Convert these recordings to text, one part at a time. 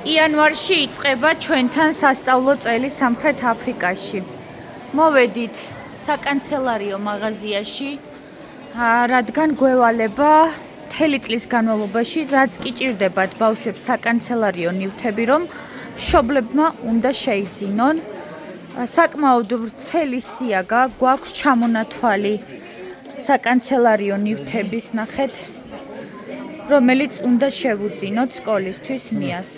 იანვარში იწყება ჩვენთან სასწავლო წელი სამხრეთ აფრიკაში. მოვედით საკანცელარიო მაღაზიაში, რადგან გვევალება მთელი წლის განმავლობაში, რაც კი ჭირდებათ ბავშვებს საკანცელარიო ნივთები, რომ მშობლებმა უნდა შეიძინონ. საკმაოდ ვრცელი სიაგა გვაქვს ჩამონათვალი საკანცელარიო ნივთების ნახეთ, რომელიც უნდა შევუძინოთ სკოლისთვის მიას.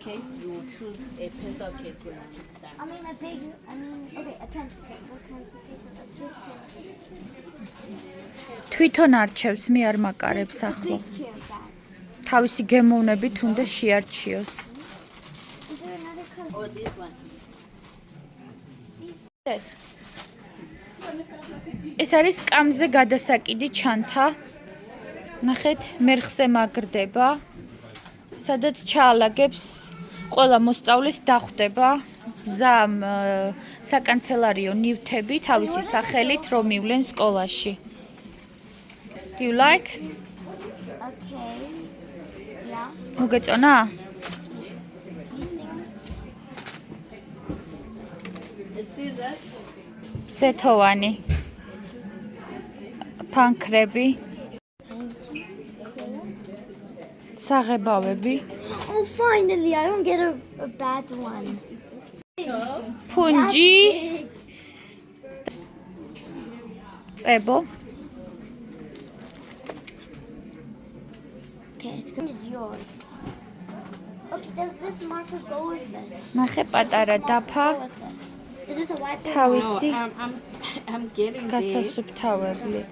Case you choose a pencil case when you choose that. Okay, a pencil case. What kind of case is it? თვითონ არჩევს, მე არ მაკარებს ახლა. თავისი გემოვნებით უნდა შეარჩიოს. Is there another color? Or this one. ეს არის კამზე გადასაკიდი ჩანთა. ნახეთ, მერხზე მაგრდება, სადაც ჩაალაგებს ყველა მოსწავლის დახვდება ზამ საკანცელარიო ნივთები თავისი სახელით, რომ მივლენ სკოლაში. Do you like? Okay. Yeah. მოგეწონა? The scissors. სეთოვანი. ფანქრები. საღებავები. Oh, finally! I don't get a bad one. ფუნჯი. წებო. Okay, it's gonna be yours. Okay, does this marker go with it? ნახე პატარა დაფა. Go with it. Is this a white paper? თავისი I'm getting this. გასასუფთავებლით.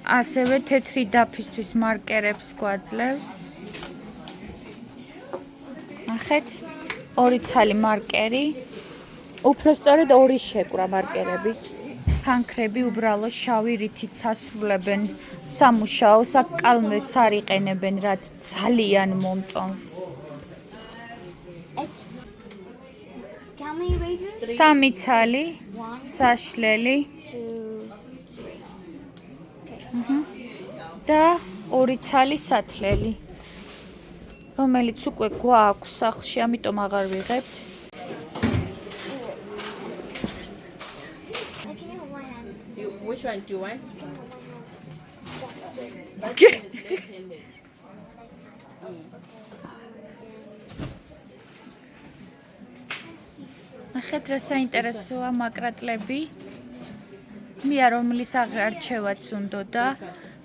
ასევე თეთრი დაფისთვის მარკერებს გვაძლევს. ნახეთ, ორი ცალი მარკერი. უფრო სწორედ ორი შეკვრა მარკერების. ფანქრები უბრალო შავი რითიც ასრულებენ სამუშაოს, აქ კალმებს არ იყენებენ, რაც ძალიან მომწონს. It's how many razors? სამი ცალი, 1, საშლელი 2. და ორი ცალი სათლელი, რომელიც უკვე გვაქვს სახლში, ამიტომ აღარ ვიღებთ. Can you hold my hand? Which one do you want? ნახეთ, რა საინტერესოა მაკრატლები. მე რომლის აღარჩევაც უნდოდა,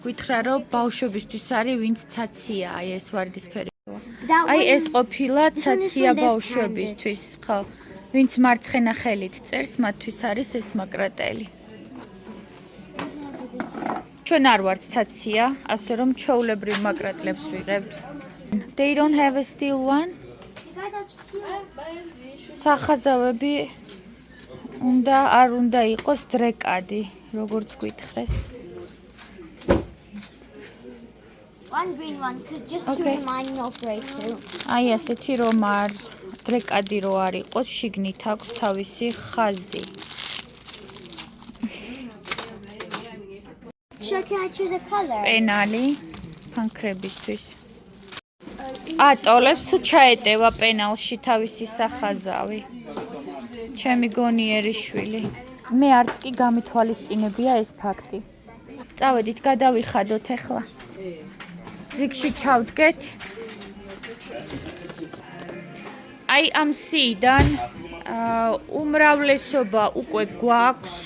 გითხრა რომ ბავშვებისთვის არის, ვინც ცაცია, აი ეს ვარდისფერი. აი ეს ყოფილა ცაცია ბავშვებისთვის, ხო. ვინც მარცხენა ხელით წერს, მათთვის არის ეს მაკრატელი. ჩვენ არ ვართ ცაცია, ასე რომ ჩვეულებრივ მაკრატლებს ვიღებთ. They don't have a steel one. You guys have steel. სახაზავები არ უნდა იყოს დრეკადი, როგორც გითხრეს. One green one, just Okay. to remind me of breakthrough. აი ასეთი რომ არ დრეკადი რო არ იყოს, შიგნით აქვს თავისი ხაზი. Sure, can I choose a color? პენალი ფანქრებისთვის. ატოლებს თუ ჩაეტევა პენალში თავისი სახაზავი. ჩემი გონიერი შვილი. მე არც კი გამithვალისწინებია ეს ფაქტი. წავედით, გადავიხადოთ ახლა. რიგში ჩავდგეთ. აი ამ სიიდან უმრავლესობა უკვე გვაქვს,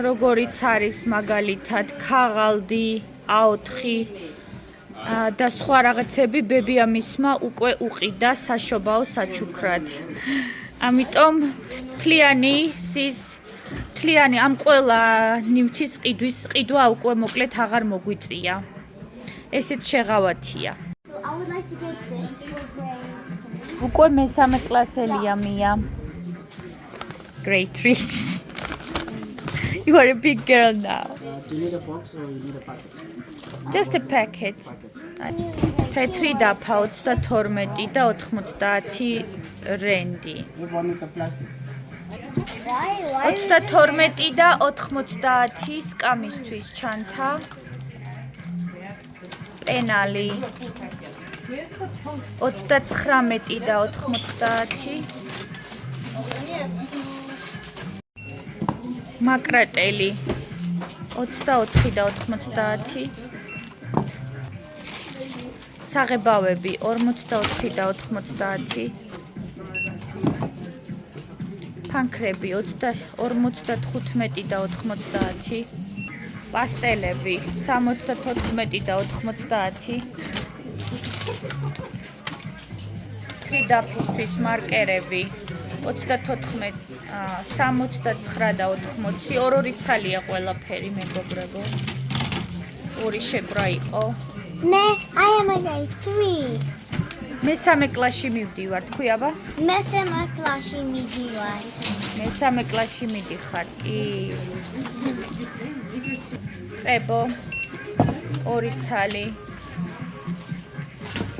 როგორიც არის მაგალითად ქაღალდი, A4 და სხვა რაღაცები ბებია მისმა უკვე უყიდა საშობაო საჩუქრად. ამიტომ თლიანი ამ ყველა ნივთის ყიდვა უკვე მოკლედ აღარ მოგვიწია. ესეც შეღავათია. I would like to get this for grade. უკვე მესამე კლასელია მია. Grade 3. You are a big girl now. Do you need a box or you need a packet? Just a packet. თეთრი დაფა 32 და 90 რენდი. One with the plastic. Why? 32 და 90 სკამისთვის ჩანთა. პენალი 39 და 90. მაკრატელი 24 და 90. საღებავები 44 და 90. ფანქრები 45 და 90. პასტელები 74 და 90. ტრიდაფისთვის მარკერები 34 69 და 80. ორ-ორი ცალია ყველაფერი მეგობრებო. ორი შეკრა იყო. I am a grade 3. მესამე კლასში მივდივარ, თქვი აბა? მესამე კლასში მიდივარ. მესამე კლასში მიდიხარ, კი. წებო ორი ცალი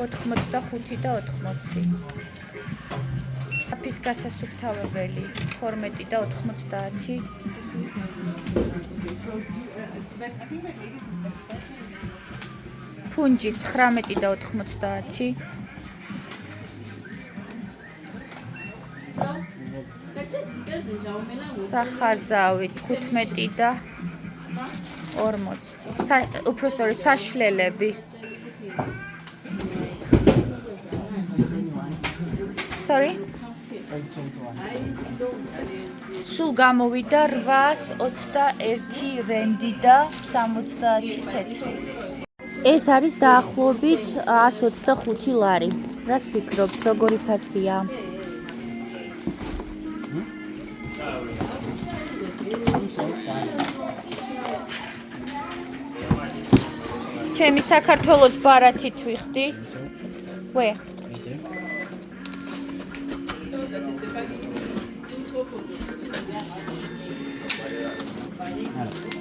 85 და 80. აფის გასასუფთავებელი 12 და 90. ფუნჯი 19 და 90. სახაზავი 15 და 40. უფრო სწორედ საშლელები. Sorry? სულ გამოვიდა 821 რენდი და 70 თეთრი. ეს არის დაახლოებით 125 ლარი. რას ფიქრობ, როგორი ფასია? ჩემი საქართველოს ბარათით ვიხდი. Where?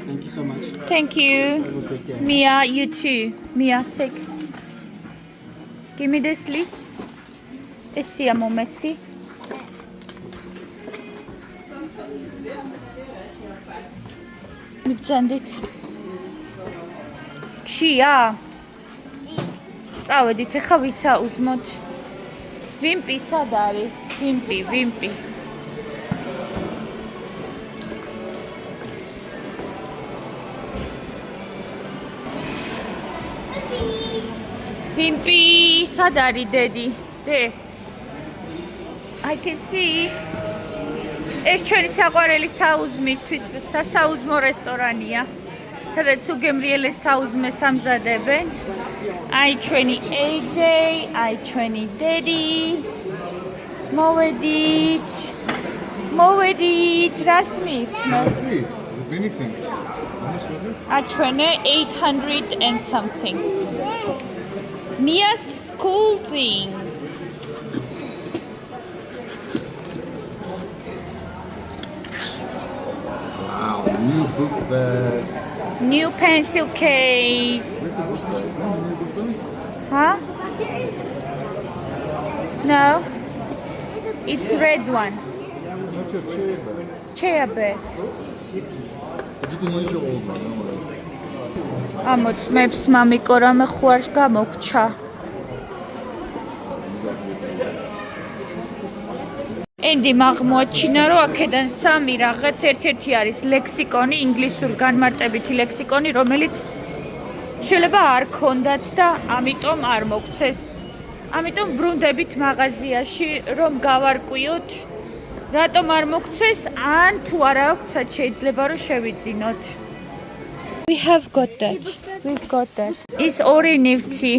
Thank you so much. Thank you. Have a good day. Mia, you too. Mia, take. Give me this list. Essia მომეცი. მიბრძანდით. შია. წავედით, ეხა ვისაუზმოთ. ვიმპი სად არის? ვიმპი. ვიმპი სად არის დედი? I can see. ეს ჩვენი საყვარელი საუზმისთვის სასაუზმო რესტორანია. სადაც უგემრიელეს საუზმეს ამზადებენ. აი ჩვენი AJ, აი ჩვენი დედი. მოვედით, რას მივცნოთ? See, the many things. How much was it? აჩვენე 800 and something. Mia's cool things. Wow, new book bag. New pencil case. Huh? No. It's red one. That's your chair bag. Chair bag. But you can use your old one, don't worry. ამოწმებს მამიკო რამე ხوار გამოგჩა. ენდი აღმოაჩინა რომ აქედან სამი რაღაც ერთ-ერთი არის ლექსიკონი, ინგლისურ განმარტებითი ლექსიკონი, რომელიც შეიძლება არ ქონდათ და ამიტომ არ მოგცეს. ამიტომ ბრუნდებით მაღაზიაში რომ გავარკვიოთ რატომ არ მოგცეს ან თუ არა აქვს შეიძლება რომ შევიძინოთ. We have got that. We've got that. ის ორი ნივთი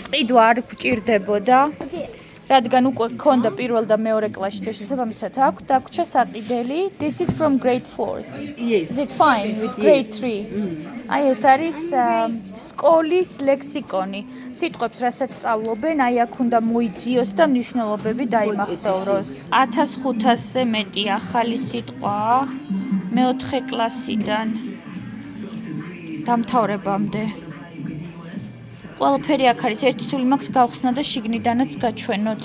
სყიდვა არ გვჭირდებოდა. რადგან უკვე ქონდა პირველ და მეორე კლასში და შესაბამისად აქვს დაგვრჩა საყიდელი. This is from grade 4. Yes. Is it fine with grade 3? აი ეს არის სკოლის ლექსიკონი. სიტყვებს რასაც სწავლობენ, აი აქ უნდა მოიძიოს და მნიშვნელობები დაიმახსოვროს. 1500-ზე მეტი ახალი სიტყვა მეოთხე კლასიდან დამთავრებამდე. ყველაფერი აქ არის. ერთი სული მაქვს გავხსნა და შიგნიდანაც გაჩვენოთ.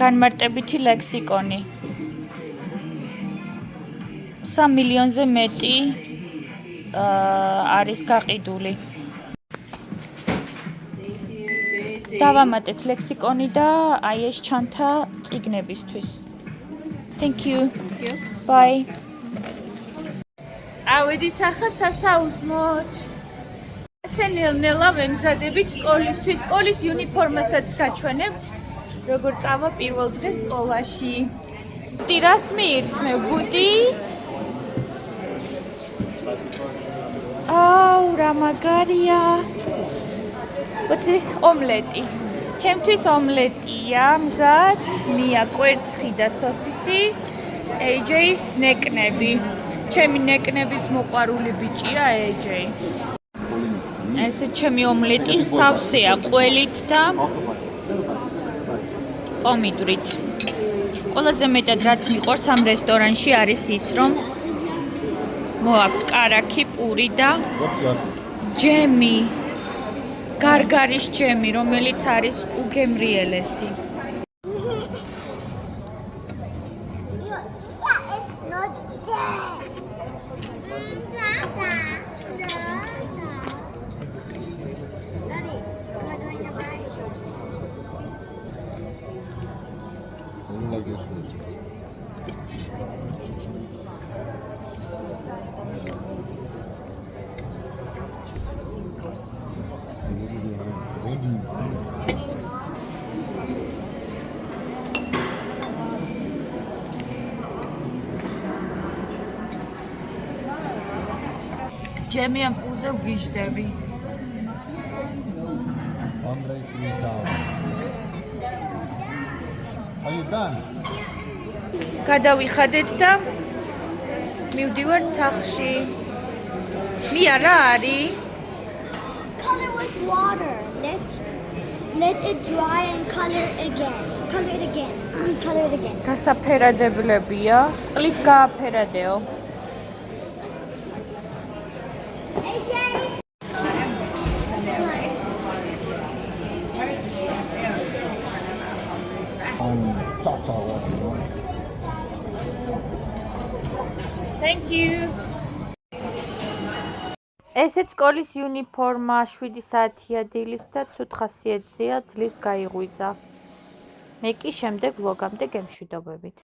განმარტებითი ლექსიკონი. 3 მილიონზე მეტი არის გაყიდული. დავამატეთ ლექსიკონი და აი ეს ჩანთა წიგნებისთვის. Thank you. Bye. წავედით ახლა სასაუზმოდ. ასე ნელ-ნელა ვემზადებით სკოლისთვის. სკოლის უნიფორმასაც გაჩვენებთ. როგორ წავა პირველ დღეს სკოლაში. ბუდი რას მიირთ მე ბუდი? აუ რა მაგარია. What's this? ომლეტი. ჩემთვის ომლეტია მზად. მია კვერცხი და სოსისი. AJ-ის ნეკნები. ჩემი ნეკნების მოყვარული ბიჭია AJ. ესე ჩემი ომლეტი სავსეა ყველით და პომიდვრით. ყველაზე მეტად რაც მიყვარს ამ რესტორანში არის ის, რომ მოაქვთ კარაქი, პური და ჯემი. გარგარის ჯემი, რომელიც არის უგემრიელესი. It's not dead. Daddy, am I doing it right? Onlar geçmiyor. ჯემი ამ პურზე ვგიჟდები. Andrei Trincao. Are you done? გადავიხადეთ და მივდივართ სახლში. მია რა არის? Color with water. Let it dry and color again. Color it again. Color it again. გასაფერადებლებია. წყლით გააფერადეო. Წაწავა. Thank you. ესეც სკოლის უნიფორმა 7 საათია დილის და ცუდ ხასიათზეა, ძლივს გაიღვიძა. მე კი შემდეგ ვლოგამდე გემშვიდობებით.